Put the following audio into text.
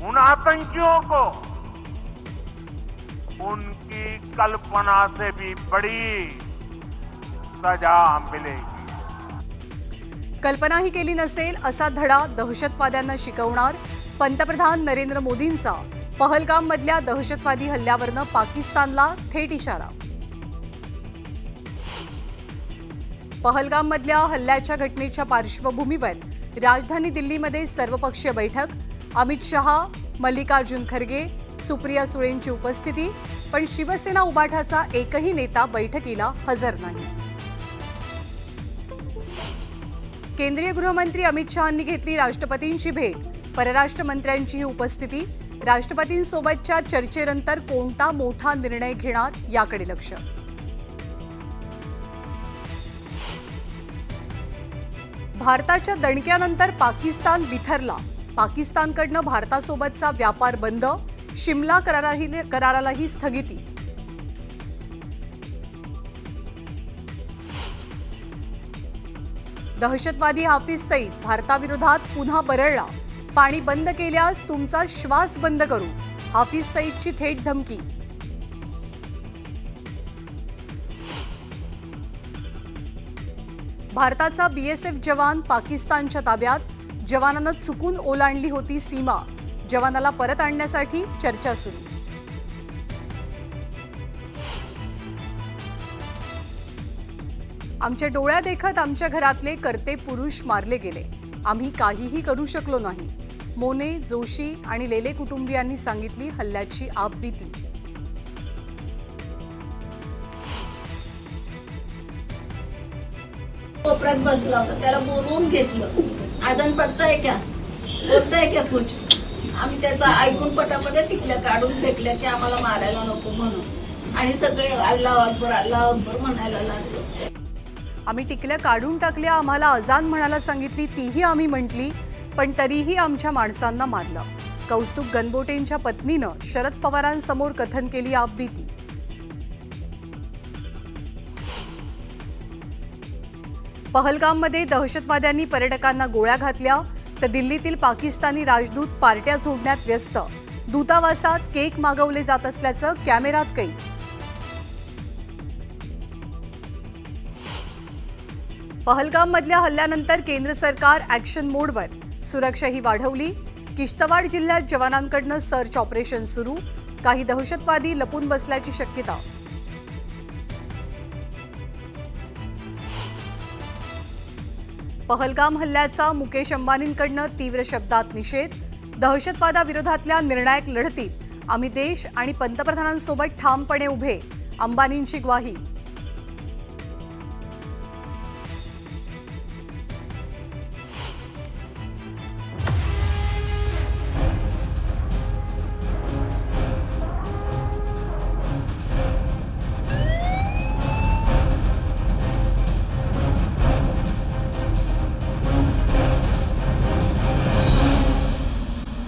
उन आतंकियों को उनकी कल्पना से भी बड़ी सजा मिलेगी। कल्पनाही केली नसेल असा धडा दहशतवाद्यांना शिकवणार पंतप्रधान नरेंद्र मोदींचा पहलगाम मधल्या दहशतवादी हल्ल्यावरनं पाकिस्तानला थेट इशारा। पहलगाम मधल्या हल्ल्याच्या घटनेच्या पार्श्वभूमीवर राजधानी दिल्लीमध्ये सर्वपक्षीय बैठक, अमित शहा, मल्लिकार्जुन खरगे, सुप्रिया सुळेंची उपस्थिती, पण शिवसेना उबाठाचा एकही नेता बैठकीला हजर नाही। केंद्रीय गृहमंत्री अमित शहांनी घेतली राष्ट्रपतींची भेट, परराष्ट्र मंत्र्यांचीही उपस्थिती, राष्ट्रपतींसोबतच्या चर्चेनंतर कोणता मोठा निर्णय घेणार याकडे लक्ष। भारताच्या दणक्यानंतर पाकिस्तान बिथरला, पाकिस्तानकडनं भारतासोबतचा व्यापार बंद, शिमला करारालाही स्थगिती। दहशतवादी हाफिज सईद भारताविरोधात पुन्हा बरळला, पाणी बंद केल्यास तुमचा श्वास बंद करू, हाफिज सईदची थेट धमकी। भारताचा बीएसएफ जवान पाकिस्तानच्या ताब्यात, जवानानं चुकून ओलांडली होती सीमा, जवानाला परत आणण्यासाठी चर्चा सुरू। आमच्या डोळ्यादेखत आमच्या घरातले करते पुरुष मारले गेले, आम्ही काहीही करू शकलो नाही, मोने, जोशी आणि लेले कुटुंबियांनी सांगितली हल्ल्याची आपबीती। कोपऱ्यात बसला होता, त्याला बोलवून घेतलं, आजान पडतंय क्या, बोलतंय क्या कुछ, आम्ही त्याचा ऐकून पटापट टिकल्या काढून फेकल्या की आम्हाला मारायला नको म्हणून, आणि सगळे अल्लाह अकबर म्हणायला लागलो। आम्ही टिकल्या काढून टाकल्या, आम्हाला अजान म्हणायला सांगितली, तीही आम्ही म्हटली, पण तरीही आमच्या माणसांना मारलं। कौस्तुभ गणबोटेंच्या पत्नीनं शरद पवारांसमोर कथन केली आपबीती। पहलगाममध्ये दहशतवाद्यांनी पर्यटकांना गोळ्या घातल्या, तर दिल्लीतील पाकिस्तानी राजदूत पार्ट्या झोडण्यात व्यस्त, दूतावासात केक मागवले जात असल्याचं कॅमेऱ्यात कैद। पहलगाममधल्या हल्ल्यानंतर केंद्र सरकार ॲक्शन मोडवर, सुरक्षाही वाढवली, किश्तवाड जिल्ह्यात जवानांकडनं सर्च ऑपरेशन सुरू, काही दहशतवादी लपून बसल्याची शक्यता। पहलगाम हल्ल्याचा मुकेश अंबानींकडनं तीव्र शब्दात निषेध, दहशतवादाविरोधातल्या निर्णायक लढतीत आम्ही देश आणि पंतप्रधानांसोबत ठामपणे उभे, अंबानींची ग्वाही।